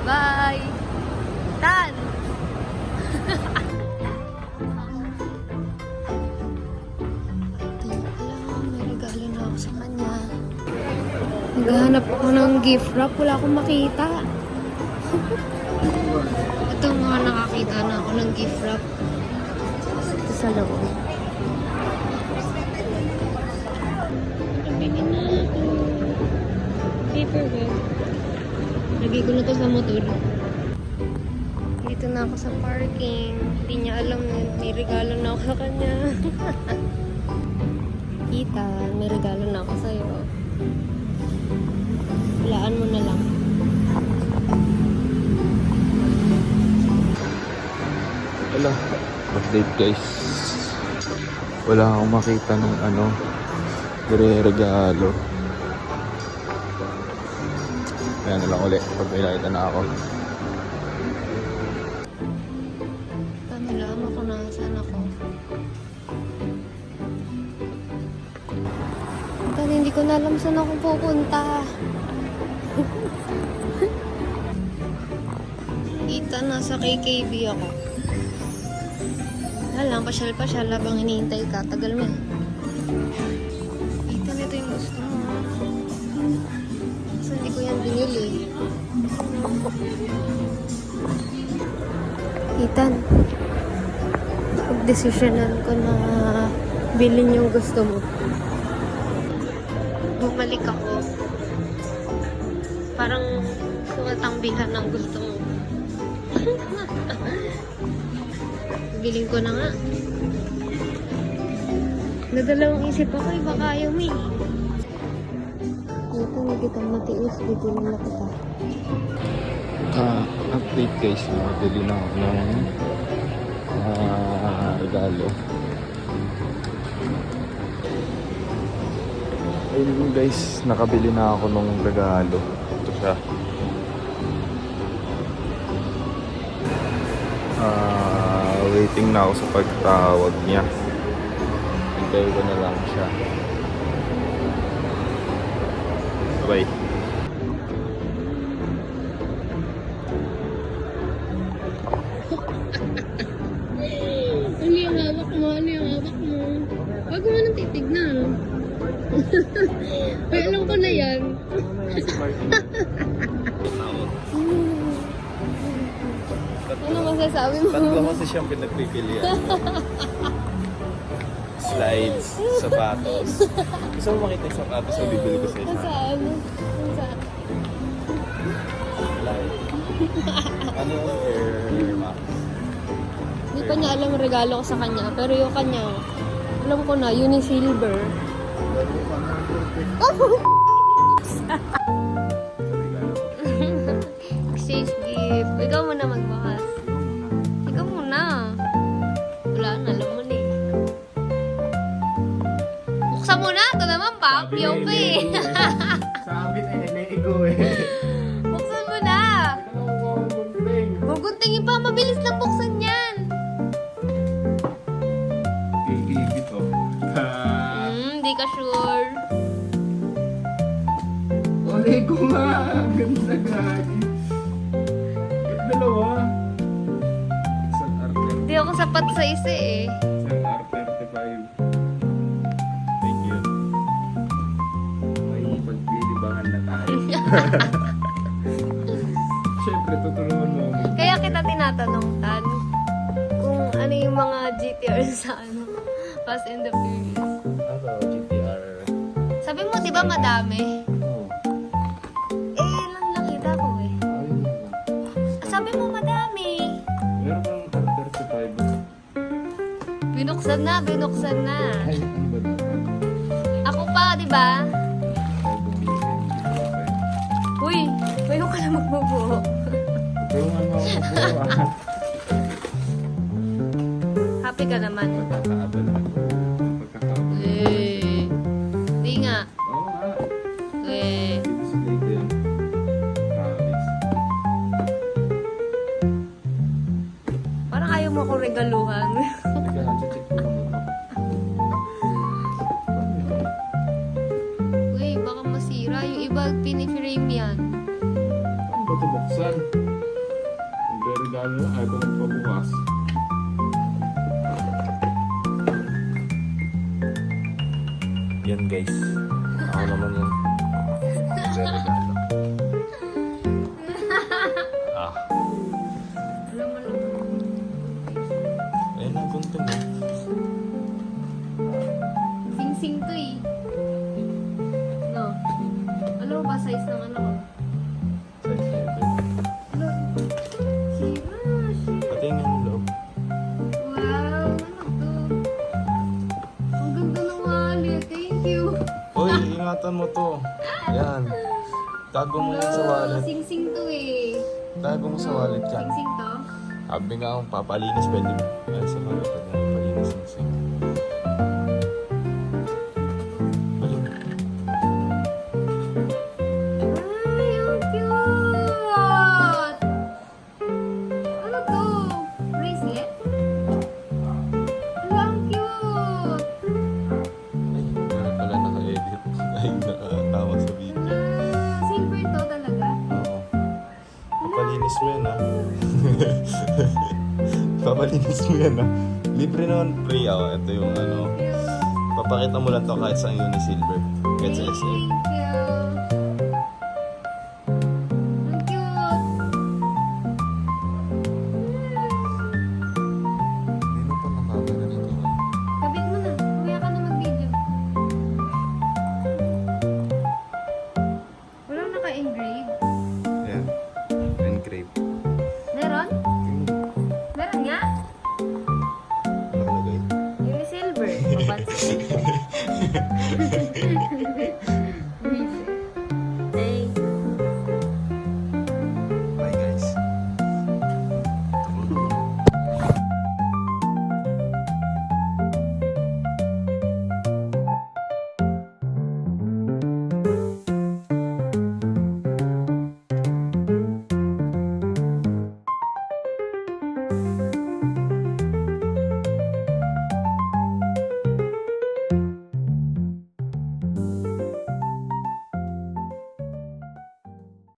Bye! Tan! May regalo na ako sa kanya. Naghahanap ako ng gift wrap. Wala akong makita. Ito mga nakakita na ako ng gift wrap. Ito sa loob. Nabili na ako. Paperware. Lagay ko na to sa motor. Dito na ako sa parking. Hindi niya alam na may regalo na ako sa kanya. Ethan, may regalo na ako sa'yo. Walaan mo na lang. Wala. Update guys. Wala akong makita ng regalo. Kaya na lang ulit pag may nakita na ako. Tamilaan ako na saan ako. Tan, hindi ko na alam saan ako pupunta. Kita nasa KKB ako. Wala lang, pasyal-pasyal habang hinihintay ka. Tagal mo. Kita nito yung gusto mo. So, hindi ko yan binili. Ethan, pag-desisyonan ko na bilhin yung gusto mo. Bumalik ako. Parang sumatangbihan ng gusto mo. Bilhin ko na nga. Nadalawang isip ako, baka ayaw mo eh. Ito, hindi kitang matiis. Bibili na kita. Update guys, nakabili na ako ng regalo. Ayun guys, nakabili na ako ng regalo. Ito siya. Waiting na ako sa pagtawag niya. Hintay ko na lang siya. Bye. Ano yung hawak mo? Ano yung hawak mo? Huwag mo nang titignan. Ay, alam ko na yan. Ano masasabi mo? Tatlo kasi siyang pinagpipilian. Slides, sapatos. Gusto mo makita yung sapatos na bibili ko sa isa? Saan? Saan? Slide. Ano yung Air Max? Hindi pa niya alam ang regalo ko sa kanya. Pero yung kanya, alam ko na, yun yung silver. Exchange gift. Ikaw muna magbakas. Ikaw muna. Wala na, alam mo na eh. Buksan mo na. Ito naman, papyo pa eh. Sabi na nilego eh. Buksan mo na. Guguntingin pa. Mabilis lang buksan yan. Gigigit to. Hindi ka sure. Lego nga. Ganda gagi. Dalawa. Isang R35. Hindi ako sapat sa isa eh. Isang R35. Thank you. May pagbilibangan na tayo. Siyempre, tuturuan mo. Kaya kita tinatanong, Tan, kung ano mga GTR sa ano, Fast and the Furious. Ano, GTR. Sabi mo, di ba madami? Oo. Eh, lang nakita ko eh. Ayun lang. Sabi mo madami. Meron kang 35. Binuksan na, binuksan na. Ay, ano ba naman? Ako pa, di ba? Okay. Uy, mayo ka na magbubuo. Tulungan mo ako po. Happy ka naman. Pagkakaabal na po. Pagkakaabal. Eh, di nga. Oo nga. Eh, Ibig ko yan. Promise. parang ayaw mo akong regaluhan. Teka, check ko lang ito. Uy, baka masira. Yung iba, piniframe yan. Ano ba ito buksan? Hindi regalo, ayaw ko magpabukas. Yan guys. Ako naman yun. Hindi regalo. Ah. Alam mo naman. Ayun ang gunting eh. Sing-sing to eh. No. Alam mo ba size ng ano ko? Size na ito. Ano? Sira, shit. Pati yung loob. Wow, ano to? Ang ganda ng wallet. Thank you. Uy, ingatan mo to. Yan. Tago mo yan sa wallet. Sing-sing to eh. Tago mo sa wallet yan. Sing-sing to? Sabi nga akong papalinis pwede mo. Ay, sa mga pwede mo papalinis ng sing. Balik. Ay, ang cute! Ano to? Bracelet? Ala, ang cute! Ay, meron pala naka-edit. Ay, nakatawa sa video. Ah, silver to talaga? Oo. Papalinis mo yan ah. Papalinis mo yan ah. Libre naman pre ah. Ito yung ano. Papakita mo lang to kahit sa Unisilver. Kahit sa SM. Thank you! Ang cute! Hindi mo pa nakagana nito. Kabit mo na. Kuya ka na mag-video. Walang naka-engrave. Yan. Engrave. Meron? Meron nga? Nakalagay. Unisilver. Papansin.